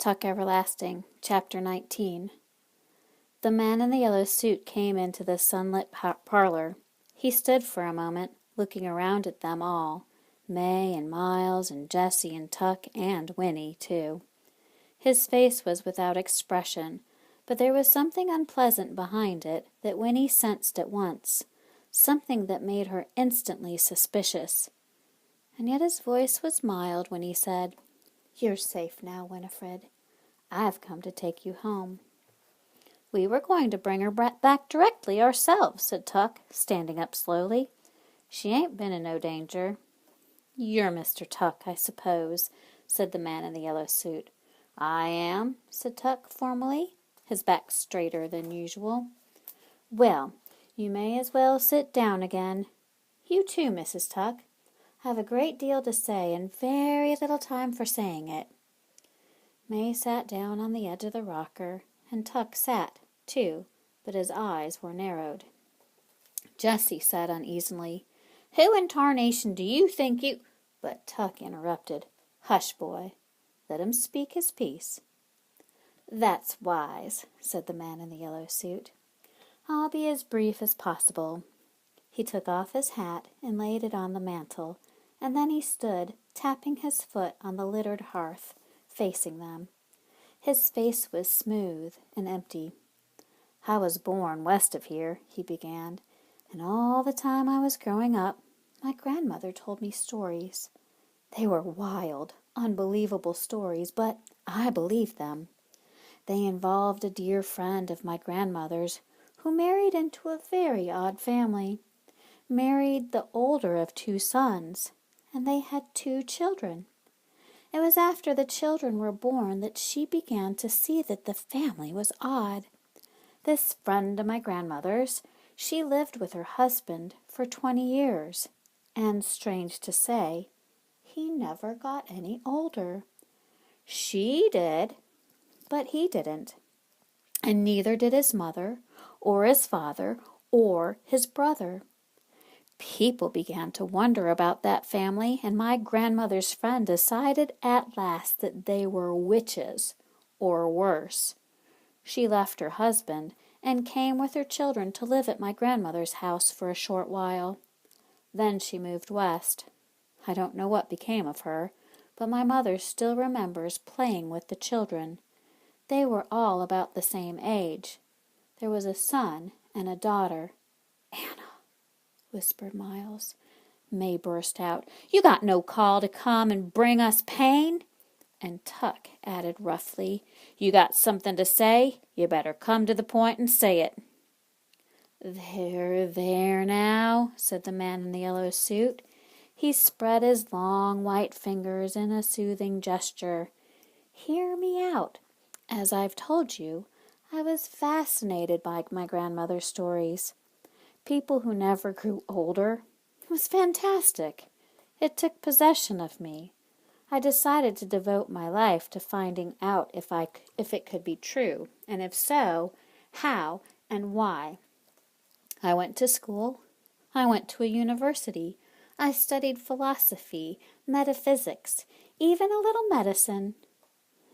Tuck Everlasting, Chapter 19. The man in the yellow suit came into the sunlit parlor. He stood for a moment, looking around at them all, May and Miles and Jessie and Tuck and Winnie, too. His face was without expression, but there was something unpleasant behind it that Winnie sensed at once, something that made her instantly suspicious. And yet his voice was mild when he said, "You're safe now, Winifred. I've come to take you home." "We were going to bring her back directly ourselves," said Tuck, standing up slowly. "She ain't been in no danger." "You're Mr. Tuck, I suppose," said the man in the yellow suit. "I am," said Tuck formally, his back straighter than usual. "Well, you may as well sit down again. You too, Mrs. Tuck. I've a great deal to say and very little time for saying it." May sat down on the edge of the rocker, and Tuck sat, too, but his eyes were narrowed. Jessie said uneasily, "Who in tarnation do you think you—" But Tuck interrupted. "Hush, boy. Let him speak his piece." "That's wise," said the man in the yellow suit. "I'll be as brief as possible." He took off his hat and laid it on the mantel, and then he stood, tapping his foot on the littered hearth, facing them. His face was smooth and empty. "I was born west of here," he began, "and all the time I was growing up, my grandmother told me stories. They were wild, unbelievable stories, but I believed them. They involved a dear friend of my grandmother's who married into a very odd family, married the older of 2 sons, and they had 2 children. It was after the children were born that she began to see that the family was odd. This friend of my grandmother's, she lived with her husband for 20 years, and strange to say, he never got any older. She did, but he didn't, and neither did his mother, or his father, or his brother. People began to wonder about that family, and my grandmother's friend decided at last that they were witches, or worse. She left her husband and came with her children to live at my grandmother's house for a short while. Then she moved west. I don't know what became of her, but my mother still remembers playing with the children. They were all about the same age. There was a son and a daughter." "Anna," whispered Miles. May burst out, "You got no call to come and bring us pain." And Tuck added roughly, "You got something to say? You better come to the point and say it." There now," said the man in the yellow suit. He spread his long white fingers in a soothing gesture. "Hear me out. As I've told you, I was fascinated by my grandmother's stories. People who never grew older. It was fantastic. It took possession of me. I decided to devote my life to finding out if it could be true, and if so, how and why. I went to school. I went to a university. I studied philosophy, metaphysics, even a little medicine.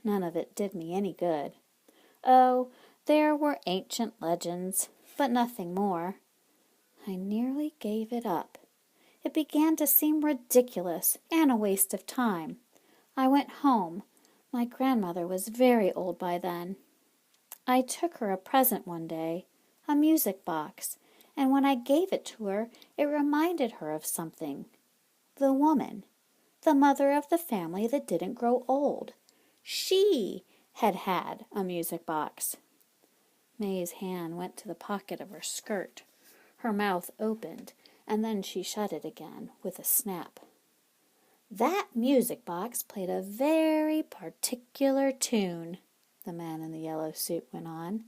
None of it did me any good. Oh, there were ancient legends, but nothing more. I nearly gave it up. It began to seem ridiculous and a waste of time. I went home. My grandmother was very old by then. I took her a present one day, a music box, and when I gave it to her, it reminded her of something. The woman, the mother of the family that didn't grow old. She had had a music box." May's hand went to the pocket of her skirt. Her mouth opened, and then she shut it again with a snap. "That music box played a very particular tune," the man in the yellow suit went on.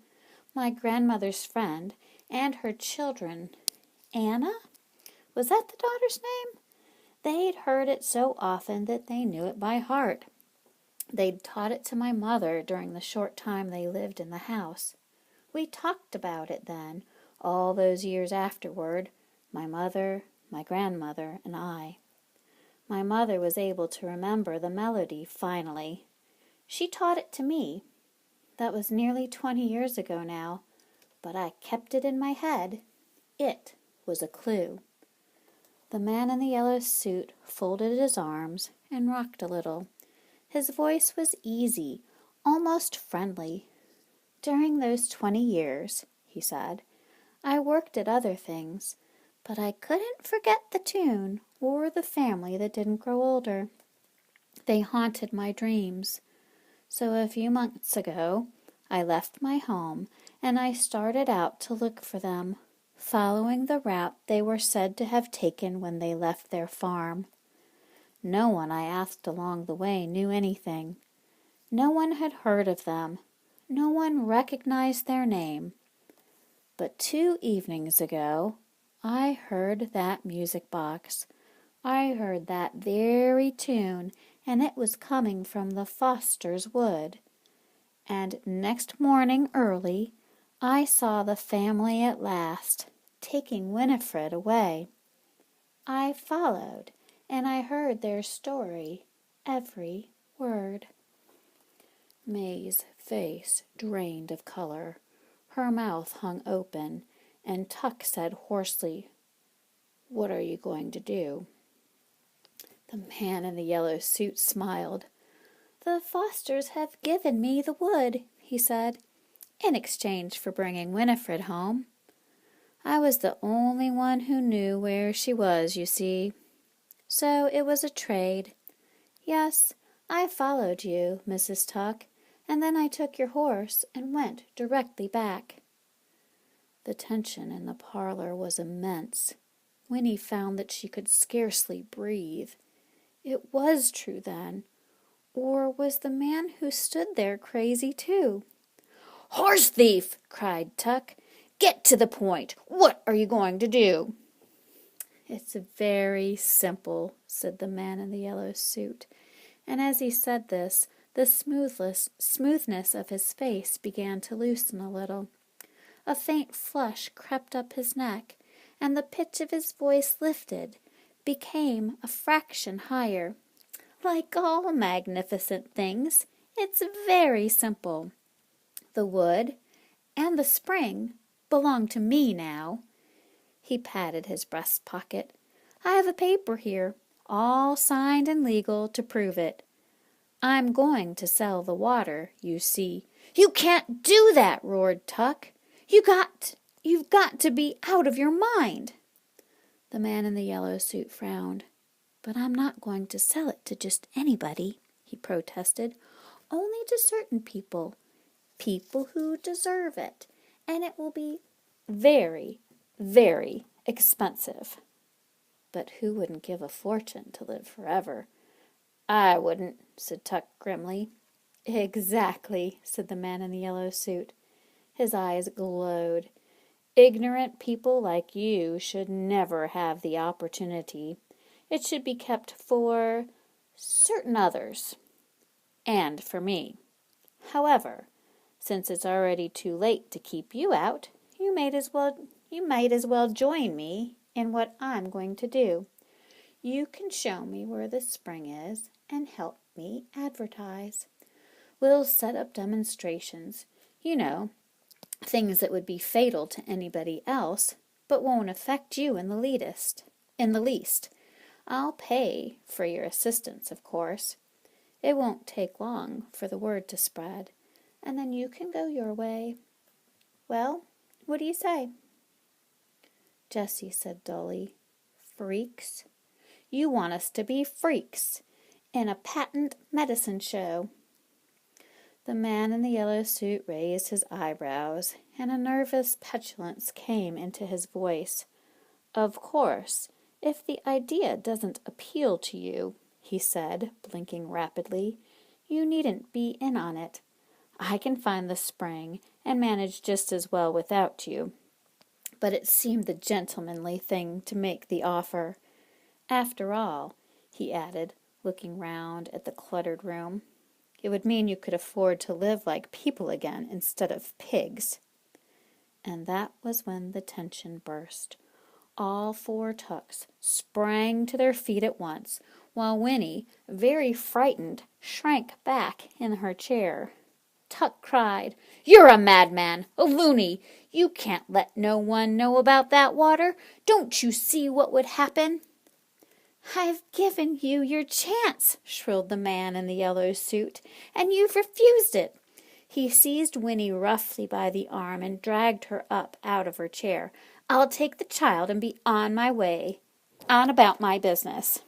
"My grandmother's friend and her children, Anna? Was that the daughter's name? They'd heard it so often that they knew it by heart. They'd taught it to my mother during the short time they lived in the house. We talked about it then, all those years afterward, my mother, my grandmother, and I. My mother was able to remember the melody finally. She taught it to me. That was nearly 20 years ago now, but I kept it in my head. It was a clue." The man in the yellow suit folded his arms and rocked a little. His voice was easy, almost friendly. "During those 20 years," he said, "I worked at other things, but I couldn't forget the tune or the family that didn't grow older. They haunted my dreams. So a few months ago, I left my home and I started out to look for them, following the route they were said to have taken when they left their farm. No one I asked along the way knew anything. No one had heard of them. No one recognized their name. But 2 evenings ago, I heard that music box. I heard that very tune, and it was coming from the Foster's wood. And next morning early, I saw the family at last, taking Winifred away. I followed, and I heard their story, every word." May's face drained of color. Her mouth hung open, and Tuck said hoarsely, "What are you going to do?" The man in the yellow suit smiled. "The Fosters have given me the wood," he said, "in exchange for bringing Winifred home. I was the only one who knew where she was, you see. So it was a trade. Yes, I followed you, Mrs. Tuck, and then I took your horse and went directly back." The tension in the parlor was immense. Winnie found that she could scarcely breathe. It was true, then. Or was the man who stood there crazy, too? "Horse thief!" cried Tuck. "Get to the point. What are you going to do?" "It's very simple," said the man in the yellow suit. And as he said this, the smoothness of his face began to loosen a little. A faint flush crept up his neck, and the pitch of his voice lifted, became a fraction higher. "Like all magnificent things, it's very simple. The wood and the spring belong to me now." He patted his breast pocket. "I have a paper here, all signed and legal, to prove it. I'm going to sell the water, you see." "You can't do that!" roared Tuck. You've got to be out of your mind." The man in the yellow suit frowned. "But I'm not going to sell it to just anybody," he protested. "Only to certain people who deserve it. And it will be very, very expensive." "But who wouldn't give a fortune to live forever?" "I wouldn't," said Tuck grimly. "Exactly," said the man in the yellow suit. His eyes glowed. "Ignorant people like you should never have the opportunity. It should be kept for certain others. And for me. However, since it's already too late to keep you out, you might as well join me in what I'm going to do. You can show me where the spring is and help me advertise. We'll set up demonstrations. You know, things that would be fatal to anybody else, but won't affect you in the least. I'll pay for your assistance, of course. It won't take long for the word to spread, and then you can go your way. Well, what do you say?" Jessie said dully, "Freaks? You want us to be freaks in a patent medicine show." The man in the yellow suit raised his eyebrows, and a nervous petulance came into his voice. "Of course, if the idea doesn't appeal to you," he said, blinking rapidly, "you needn't be in on it. I can find the spring and manage just as well without you." But it seemed the gentlemanly thing to make the offer. "After all," he added, looking round at the cluttered room, "it would mean you could afford to live like people again instead of pigs." And that was when the tension burst. All 4 Tucks sprang to their feet at once. while Winnie, very frightened, shrank back in her chair. Tuck cried, "You're a madman, a loony! You can't let no one know about that water. Don't you see what would happen?" "I've given you your chance," shrilled the man in the yellow suit, "and you've refused it." He seized Winnie roughly by the arm and dragged her up out of her chair. "I'll take the child and be on my way, on about my business."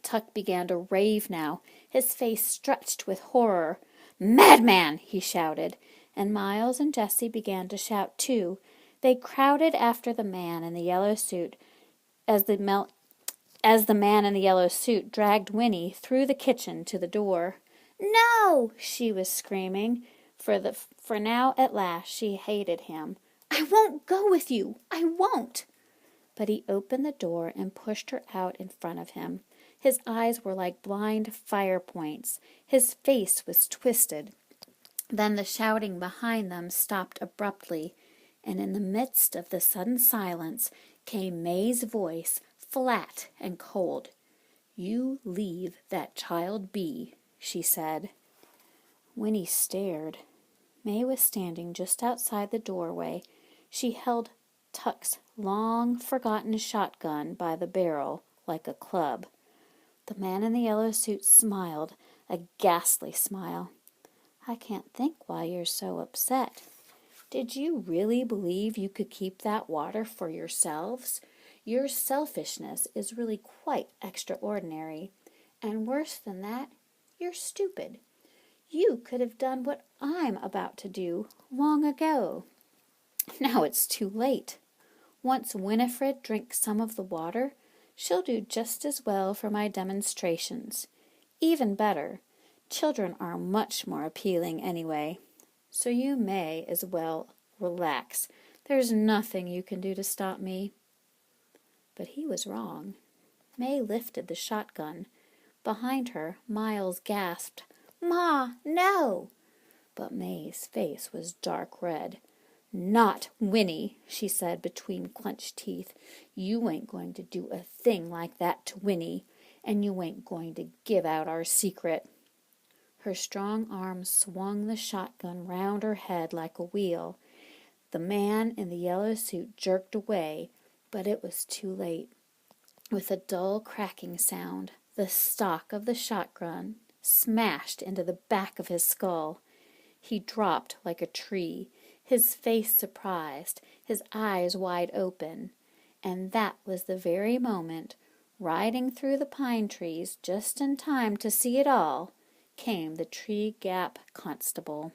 Tuck began to rave now, his face stretched with horror. "Madman!" he shouted, and Miles and Jessie began to shout too. They crowded after the man in the yellow suit as the man in the yellow suit dragged Winnie through the kitchen to the door. "No!" she was screaming, for now at last she hated him. "I won't go with you! I won't!" But he opened the door and pushed her out in front of him. His eyes were like blind fire points. His face was twisted. Then the shouting behind them stopped abruptly, and in the midst of the sudden silence came May's voice, flat and cold. "You leave that child be," she said. Winnie stared. May was standing just outside the doorway. She held Tuck's long-forgotten shotgun by the barrel like a club. The man in the yellow suit smiled, a ghastly smile. "I can't think why you're so upset. Did you really believe you could keep that water for yourselves? Your selfishness is really quite extraordinary. And worse than that, you're stupid. You could have done what I'm about to do long ago. Now it's too late. Once Winifred drinks some of the water, she'll do just as well for my demonstrations. Even better. Children are much more appealing anyway. So you may as well relax. There's nothing you can do to stop me." But he was wrong. May lifted the shotgun. Behind her, Miles gasped, "Ma, no!" But May's face was dark red. "Not Winnie," she said between clenched teeth. "You ain't going to do a thing like that to Winnie, and you ain't going to give out our secret." Her strong arm swung the shotgun round her head like a wheel. The man in the yellow suit jerked away, but it was too late. With a dull cracking sound, the stock of the shotgun smashed into the back of his skull. He dropped like a tree, his face surprised, his eyes wide open. And that was the very moment, riding through the pine trees just in time to see it all, came the Tree Gap constable.